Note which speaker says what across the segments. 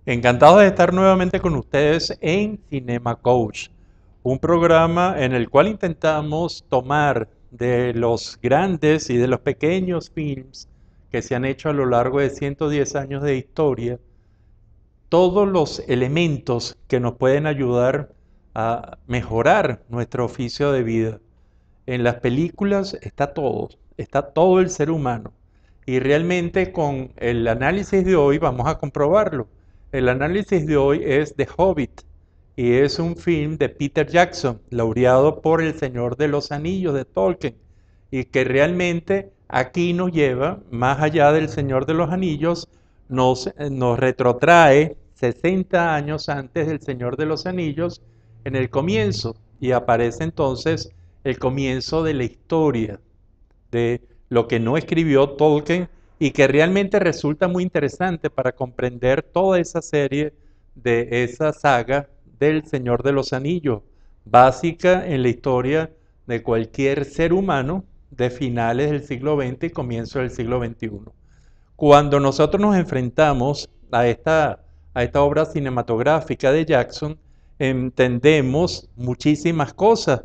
Speaker 1: Encantado de estar nuevamente con ustedes en Cinema Coach, un programa en el cual intentamos tomar de los grandes y de los pequeños films que se han hecho a lo largo de 110 años de historia, todos los elementos que nos pueden ayudar a mejorar nuestro oficio de vida. En las películas está todo el ser humano. Y realmente con el análisis de hoy vamos a comprobarlo. El análisis de hoy es The Hobbit y es un film de Peter Jackson, laureado por El Señor de los Anillos de Tolkien, y que realmente aquí nos lleva, más allá del Señor de los Anillos, nos retrotrae 60 años antes del Señor de los Anillos en el comienzo, y aparece entonces el comienzo de la historia, de lo que no escribió Tolkien y que realmente resulta muy interesante para comprender toda esa serie de esa saga del Señor de los Anillos, básica en la historia de cualquier ser humano de finales del siglo XX y comienzo del siglo XXI. Cuando nosotros nos enfrentamos a esta obra cinematográfica de Jackson, entendemos muchísimas cosas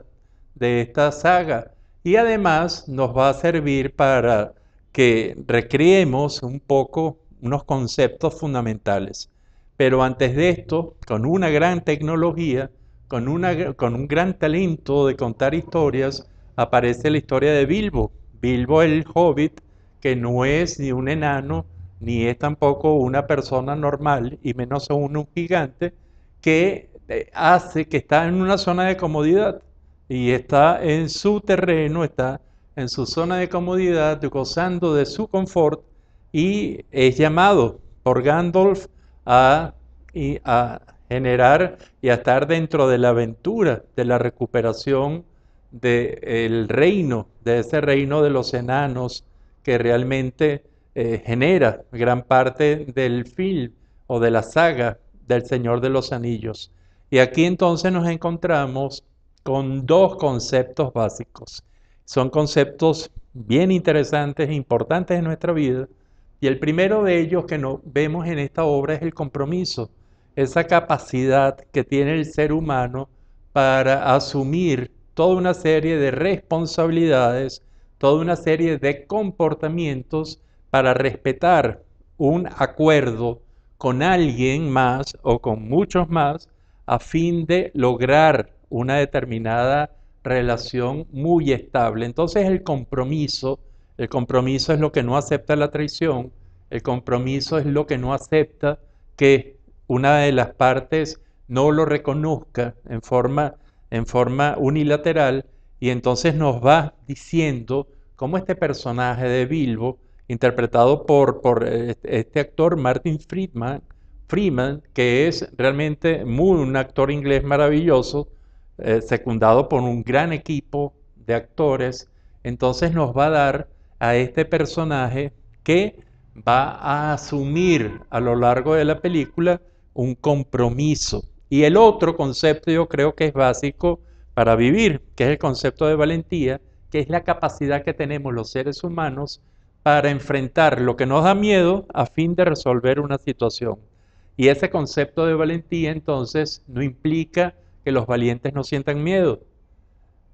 Speaker 1: de esta saga y además nos va a servir para que recreemos un poco unos conceptos fundamentales. Pero antes de esto, con una gran tecnología, con un gran talento de contar historias, aparece la historia de Bilbo. Bilbo el Hobbit, que no es ni un enano, ni es tampoco una persona normal, y menos aún un gigante, que hace que está en una zona de comodidad y está en su terreno, está en su zona de comodidad, gozando de su confort, y es llamado por Gandalf a, a generar y a estar dentro de la aventura de la recuperación del reino, de ese reino de los enanos que realmente genera gran parte del film o de la saga del Señor de los Anillos. Y aquí entonces nos encontramos con dos conceptos básicos. Son conceptos bien interesantes e importantes en nuestra vida. Y el primero de ellos que vemos en esta obra es el compromiso, esa capacidad que tiene el ser humano para asumir toda una serie de responsabilidades, toda una serie de comportamientos para respetar un acuerdo con alguien más o con muchos más a fin de lograr una determinada relación muy estable. Entonces el compromiso es lo que no acepta la traición, el compromiso es lo que no acepta que una de las partes no lo reconozca en forma unilateral, y entonces nos va diciendo cómo este personaje de Bilbo, interpretado por este actor Martin Freeman, que es realmente un actor inglés maravilloso, secundado por un gran equipo de actores, entonces nos va a dar a este personaje que va a asumir a lo largo de la película un compromiso. Y el otro concepto yo creo que es básico para vivir, que es el concepto de valentía, que es la capacidad que tenemos los seres humanos para enfrentar lo que nos da miedo a fin de resolver una situación. Y ese concepto de valentía entonces no implica que los valientes no sientan miedo,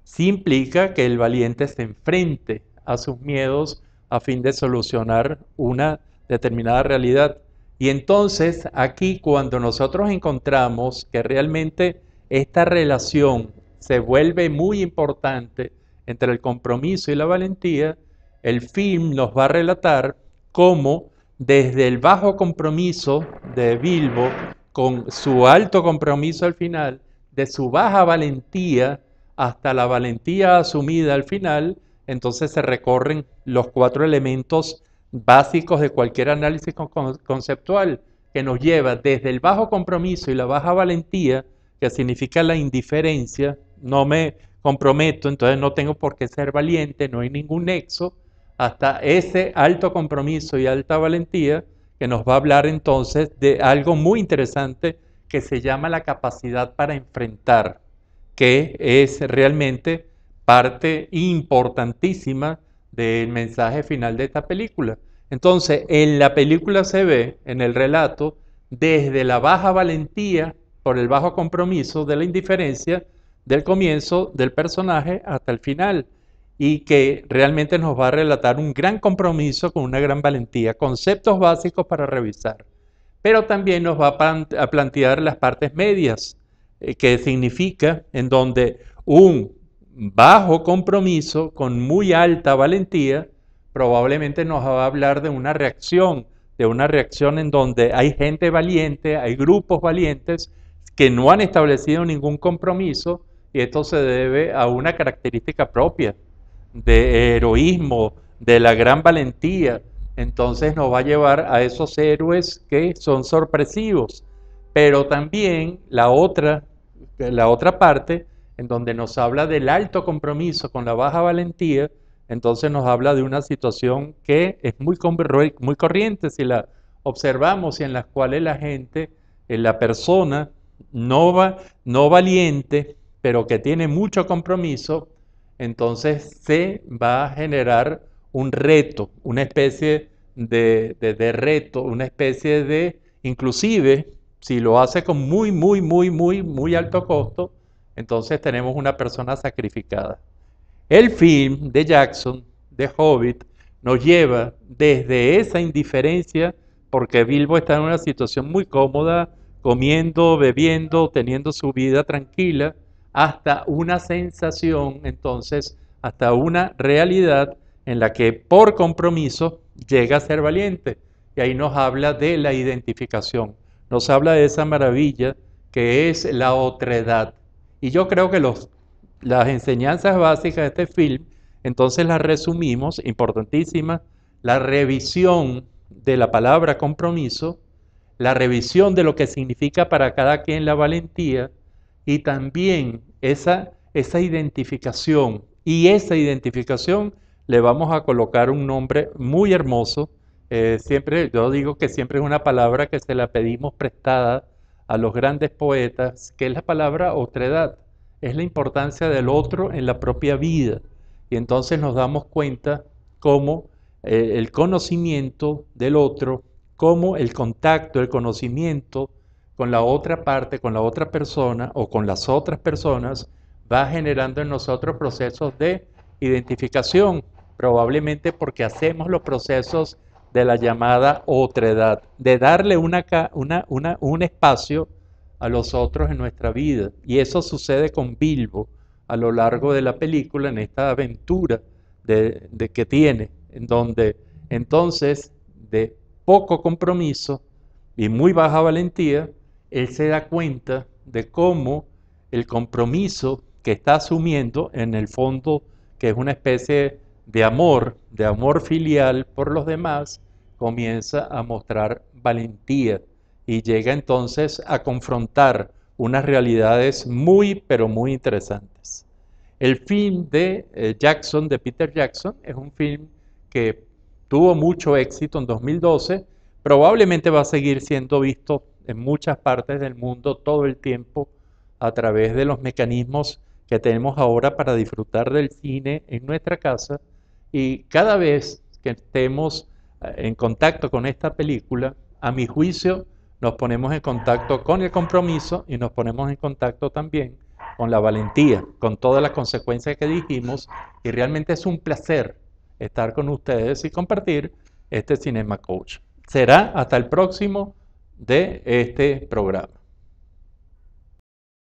Speaker 1: sí implica que el valiente se enfrente a sus miedos a fin de solucionar una determinada realidad. Y entonces aquí cuando nosotros encontramos que realmente esta relación se vuelve muy importante entre el compromiso y la valentía, el film nos va a relatar cómo desde el bajo compromiso de Bilbo, con su alto compromiso al final, de su baja valentía hasta la valentía asumida al final, entonces se recorren los cuatro elementos básicos de cualquier análisis conceptual, que nos lleva desde el bajo compromiso y la baja valentía, que significa la indiferencia, no me comprometo, entonces no tengo por qué ser valiente, no hay ningún nexo, hasta ese alto compromiso y alta valentía, que nos va a hablar entonces de algo muy interesante que se llama la capacidad para enfrentar, que es realmente parte importantísima del mensaje final de esta película. Entonces, en la película se ve, en el relato, desde la baja valentía por el bajo compromiso de la indiferencia del comienzo del personaje hasta el final, y que realmente nos va a relatar un gran compromiso con una gran valentía, conceptos básicos para revisar. Pero también nos va a plantear las partes medias, que significa en donde un bajo compromiso con muy alta valentía probablemente nos va a hablar de una reacción en donde hay gente valiente, hay grupos valientes que no han establecido ningún compromiso, y esto se debe a una característica propia de heroísmo, de la gran valentía. Entonces nos va a llevar a esos héroes que son sorpresivos. Pero también la otra parte, en donde nos habla del alto compromiso con la baja valentía, entonces nos habla de una situación que es muy corriente si la observamos, y en las cuales la gente, la persona no valiente, pero que tiene mucho compromiso, entonces se va a generar un reto, una especie de reto, una especie de, inclusive, si lo hace con muy alto costo, entonces tenemos una persona sacrificada. El film de Jackson, de Hobbit, nos lleva desde esa indiferencia, porque Bilbo está en una situación muy cómoda, comiendo, bebiendo, teniendo su vida tranquila, hasta una sensación, entonces, hasta una realidad en la que por compromiso llega a ser valiente. Y ahí nos habla de la identificación, nos habla de esa maravilla que es la otredad. Y yo creo que las enseñanzas básicas de este film, entonces las resumimos, importantísimas: la revisión de la palabra compromiso, la revisión de lo que significa para cada quien la valentía, y también esa identificación. Y esa identificación le vamos a colocar un nombre muy hermoso. Siempre, yo digo que siempre es una palabra que se la pedimos prestada a los grandes poetas, que es la palabra otredad. Es la importancia del otro en la propia vida. Y entonces nos damos cuenta cómo el conocimiento del otro, cómo el contacto, el conocimiento con la otra parte, con la otra persona o con las otras personas, va generando en nosotros procesos de identificación, probablemente porque hacemos los procesos de la llamada otredad, de darle un espacio a los otros en nuestra vida. Y eso sucede con Bilbo a lo largo de la película, en esta aventura de que tiene, en donde entonces de poco compromiso y muy baja valentía, él se da cuenta de cómo el compromiso que está asumiendo, en el fondo, que es una especie de amor filial por los demás, comienza a mostrar valentía y llega entonces a confrontar unas realidades pero muy interesantes. El film de Jackson, de Peter Jackson, es un film que tuvo mucho éxito en 2012, probablemente va a seguir siendo visto en muchas partes del mundo todo el tiempo a través de los mecanismos que tenemos ahora para disfrutar del cine en nuestra casa, y cada vez que estemos en contacto con esta película, a mi juicio, nos ponemos en contacto con el compromiso y nos ponemos en contacto también con la valentía, con todas las consecuencias que dijimos, y realmente es un placer estar con ustedes y compartir este Cinema Coach. Será hasta el próximo de este programa.